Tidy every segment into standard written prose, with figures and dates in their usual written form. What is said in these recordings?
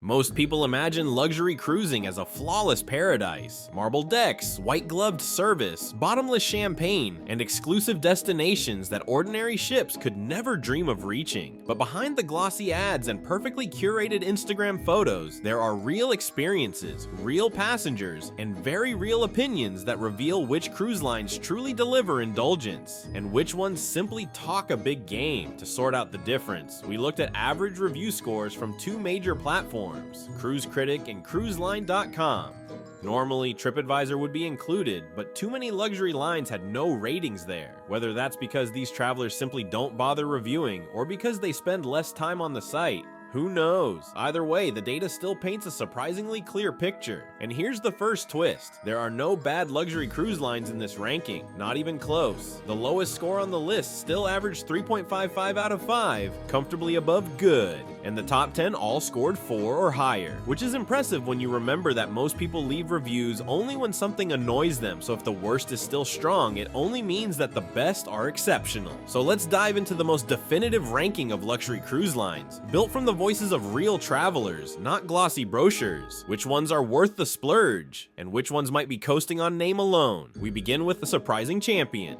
Most people imagine luxury cruising as a flawless paradise. Marble decks, white-gloved service, bottomless champagne, and exclusive destinations that ordinary ships could never dream of reaching. But behind the glossy ads and perfectly curated Instagram photos, there are real experiences, real passengers, and very real opinions that reveal which cruise lines truly deliver indulgence, and which ones simply talk a big game. To sort out the difference, we looked at average review scores from two major platforms, Cruise Critic and CruiseLine.com. Normally, TripAdvisor would be included, but too many luxury lines had no ratings there. Whether that's because these travelers simply don't bother reviewing, or because they spend less time on the site, who knows? Either way, the data still paints a surprisingly clear picture. And here's the first twist. There are no bad luxury cruise lines in this ranking, not even close. The lowest score on the list still averaged 3.55 out of 5, comfortably above good. And the top 10 all scored 4 or higher, which is impressive when you remember that most people leave reviews only when something annoys them, so if the worst is still strong, it only means that the best are exceptional. So let's dive into the most definitive ranking of luxury cruise lines, built from the voices of real travelers, not glossy brochures. Which ones are worth the splurge, and which ones might be coasting on name alone? We begin with the surprising champion.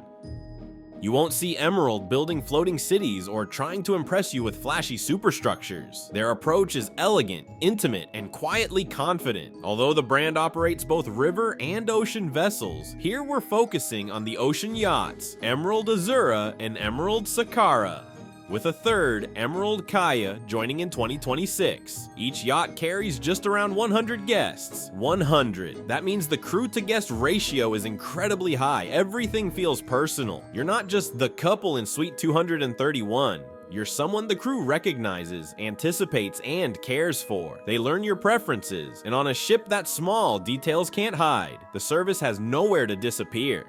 You won't see Emerald building floating cities or trying to impress you with flashy superstructures. Their approach is elegant, intimate, and quietly confident. Although the brand operates both river and ocean vessels, here we're focusing on the ocean yachts, Emerald Azura and Emerald Sakara, with a third, Emerald Kaya, joining in 2026. Each yacht carries just around 100 guests. 100. That means the crew-to-guest ratio is incredibly high. Everything feels personal. You're not just the couple in Suite 231. You're someone the crew recognizes, anticipates, and cares for. They learn your preferences, and on a ship that small, details can't hide. The service has nowhere to disappear.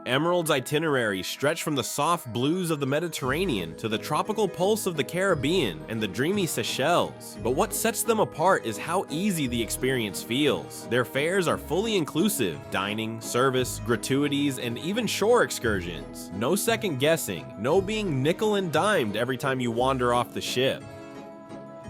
Emerald's itineraries stretch from the soft blues of the Mediterranean to the tropical pulse of the Caribbean and the dreamy Seychelles. But what sets them apart is how easy the experience feels. Their fares are fully inclusive: dining, service, gratuities, and even shore excursions. No second guessing, no being nickel and dimed every time you wander off the ship.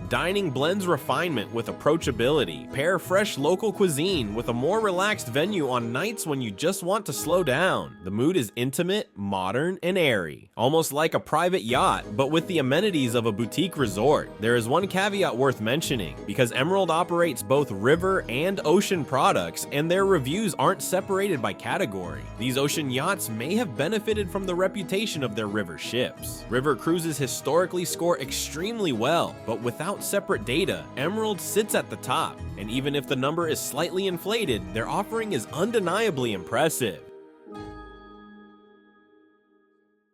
Dining blends refinement with approachability. Pair fresh local cuisine with a more relaxed venue on nights when you just want to slow down. The mood is intimate, modern, and airy. Almost like a private yacht, but with the amenities of a boutique resort. There is one caveat worth mentioning, because Emerald operates both river and ocean products, and their reviews aren't separated by category. These ocean yachts may have benefited from the reputation of their river ships. River cruises historically score extremely well, but without separate data, Emerald sits at the top, and even if the number is slightly inflated, their offering is undeniably impressive.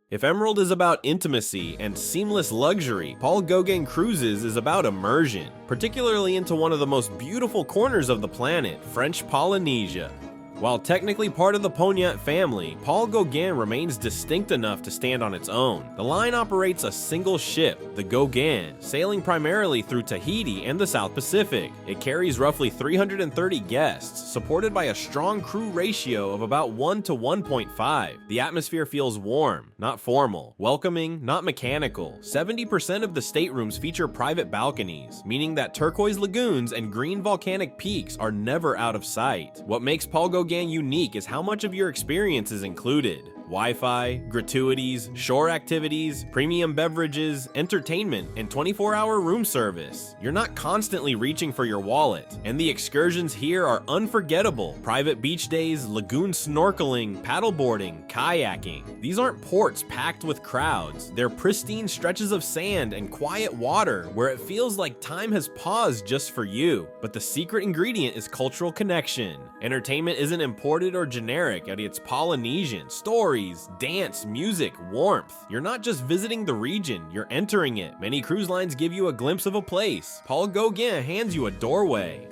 If Emerald is about intimacy and seamless luxury, Paul Gauguin Cruises is about immersion, particularly into one of the most beautiful corners of the planet, French Polynesia. While technically part of the Ponant family, Paul Gauguin remains distinct enough to stand on its own. The line operates a single ship, the Gauguin, sailing primarily through Tahiti and the South Pacific. It carries roughly 330 guests, supported by a strong crew ratio of about 1 to 1.5. The atmosphere feels warm, not formal, welcoming, not mechanical. 70% of the staterooms feature private balconies, meaning that turquoise lagoons and green volcanic peaks are never out of sight. What makes Paul Gauguin unique is how much of your experience is included. Wi-Fi, gratuities, shore activities, premium beverages, entertainment, and 24-hour room service. You're not constantly reaching for your wallet, and the excursions here are unforgettable. Private beach days, lagoon snorkeling, paddleboarding, kayaking. These aren't ports packed with crowds. They're pristine stretches of sand and quiet water where it feels like time has paused just for you. But the secret ingredient is cultural connection. Entertainment isn't imported or generic, it's Polynesian. Stories, dance, music, warmth. You're not just visiting the region, you're entering it. Many cruise lines give you a glimpse of a place. Paul Gauguin hands you a doorway.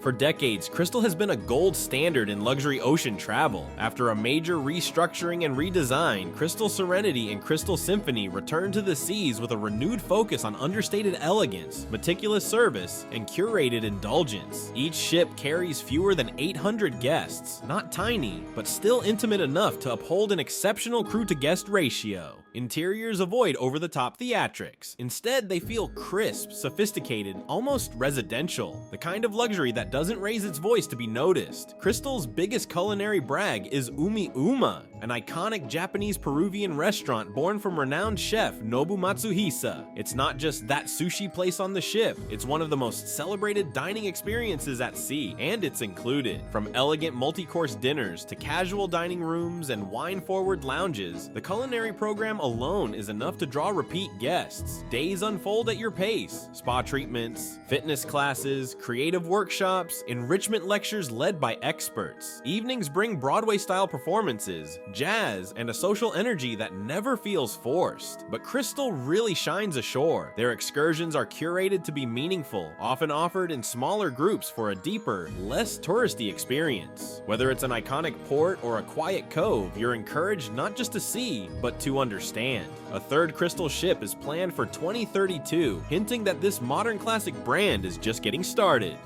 For decades, Crystal has been a gold standard in luxury ocean travel. After a major restructuring and redesign, Crystal Serenity and Crystal Symphony returned to the seas with a renewed focus on understated elegance, meticulous service, and curated indulgence. Each ship carries fewer than 800 guests, not tiny, but still intimate enough to uphold an exceptional crew-to-guest ratio. Interiors avoid over-the-top theatrics. Instead, they feel crisp, sophisticated, almost residential. The kind of luxury that doesn't raise its voice to be noticed. Crystal's biggest culinary brag is Umi Uma, an iconic Japanese-Peruvian restaurant born from renowned chef Nobu Matsuhisa. It's not just that sushi place on the ship, it's one of the most celebrated dining experiences at sea, and it's included. From elegant multi-course dinners to casual dining rooms and wine-forward lounges, the culinary program alone is enough to draw repeat guests. Days unfold at your pace. Spa treatments, fitness classes, creative workshops, enrichment lectures led by experts. Evenings bring Broadway-style performances, jazz, and a social energy that never feels forced. But Crystal really shines ashore. Their excursions are curated to be meaningful, often offered in smaller groups for a deeper, less touristy experience. Whether it's an iconic port or a quiet cove, you're encouraged not just to see, but to understand. A third Crystal ship is planned for 2032, hinting that this modern classic brand is just getting started.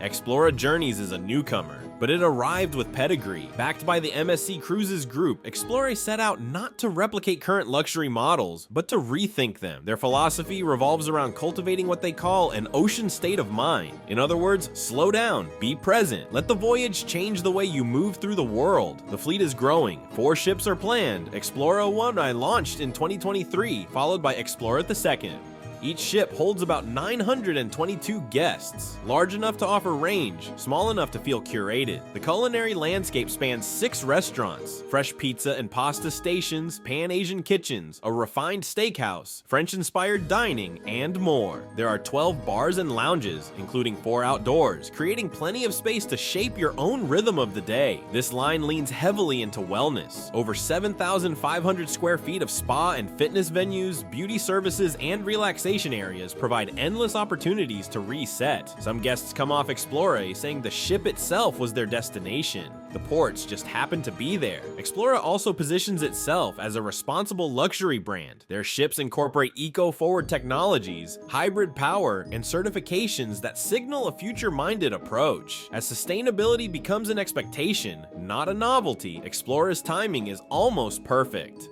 Explora Journeys is a newcomer, but it arrived with pedigree. Backed by the MSC Cruises Group, Explora set out not to replicate current luxury models, but to rethink them. Their philosophy revolves around cultivating what they call an ocean state of mind. In other words, slow down, be present, let the voyage change the way you move through the world. The fleet is growing, 4 ships are planned. Explora 1 launched in 2023, followed by Explora 2. Each ship holds about 922 guests, large enough to offer range, small enough to feel curated. The culinary landscape spans 6 restaurants, fresh pizza and pasta stations, Pan-Asian kitchens, a refined steakhouse, French-inspired dining, and more. There are 12 bars and lounges, including 4 outdoors, creating plenty of space to shape your own rhythm of the day. This line leans heavily into wellness. Over 7,500 square feet of spa and fitness venues, beauty services, and relaxation areas provide endless opportunities to reset. Some guests come off Explora saying the ship itself was their destination. The ports just happened to be there. Explora also positions itself as a responsible luxury brand. Their ships incorporate eco-forward technologies, hybrid power, and certifications that signal a future-minded approach. As sustainability becomes an expectation, not a novelty, Explora's timing is almost perfect.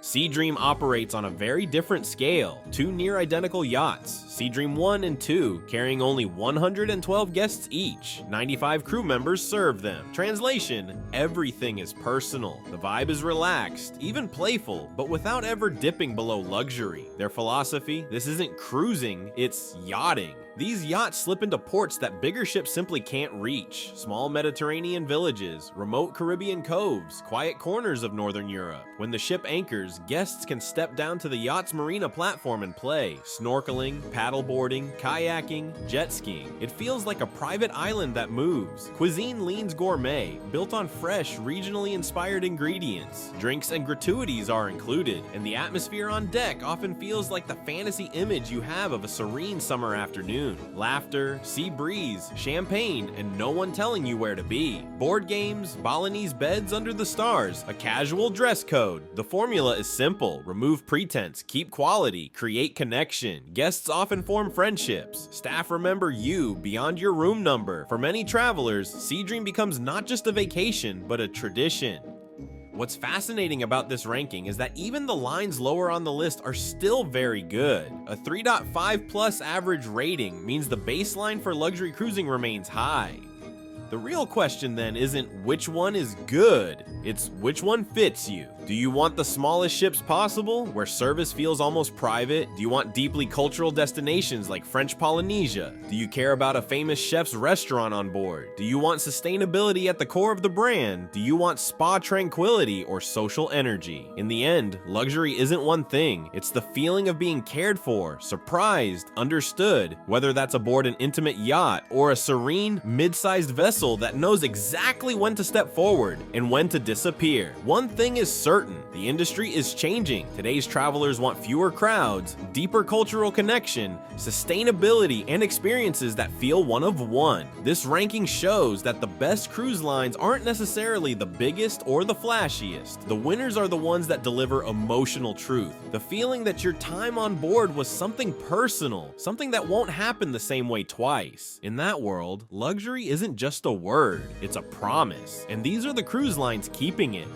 Seadream operates on a very different scale. 2 near-identical yachts, Seadream 1 and 2, carrying only 112 guests each. 95 crew members serve them. Translation: everything is personal. The vibe is relaxed, even playful, but without ever dipping below luxury. Their philosophy: this isn't cruising, it's yachting. These yachts slip into ports that bigger ships simply can't reach. Small Mediterranean villages, remote Caribbean coves, quiet corners of Northern Europe. When the ship anchors, guests can step down to the yacht's marina platform and play. Snorkeling, paddleboarding, kayaking, jet skiing. It feels like a private island that moves. Cuisine leans gourmet, built on fresh, regionally inspired ingredients. Drinks and gratuities are included, and the atmosphere on deck often feels like the fantasy image you have of a serene summer afternoon. Laughter, sea breeze, champagne, and no one telling you where to be. Board games, Balinese beds under the stars, a casual dress code. The formula is simple: remove pretense, keep quality, create connection. Guests often form friendships. Staff remember you beyond your room number. For many travelers, Seadream becomes not just a vacation, but a tradition. What's fascinating about this ranking is that even the lines lower on the list are still very good. A 3.5 plus average rating means the baseline for luxury cruising remains high. The real question then isn't which one is good, it's which one fits you. Do you want the smallest ships possible, where service feels almost private? Do you want deeply cultural destinations like French Polynesia? Do you care about a famous chef's restaurant on board? Do you want sustainability at the core of the brand? Do you want spa tranquility or social energy? In the end, luxury isn't one thing. It's the feeling of being cared for, surprised, understood, whether that's aboard an intimate yacht or a serene, mid-sized vessel vessel that knows exactly when to step forward and when to disappear. One thing is certain, the industry is changing. Today's travelers want fewer crowds, deeper cultural connection, sustainability, and experiences that feel one of one. This ranking shows that the best cruise lines aren't necessarily the biggest or the flashiest. The winners are the ones that deliver emotional truth, the feeling that your time on board was something personal, something that won't happen the same way twice. In that world, luxury isn't just a word, it's a promise, and these are the cruise lines keeping it.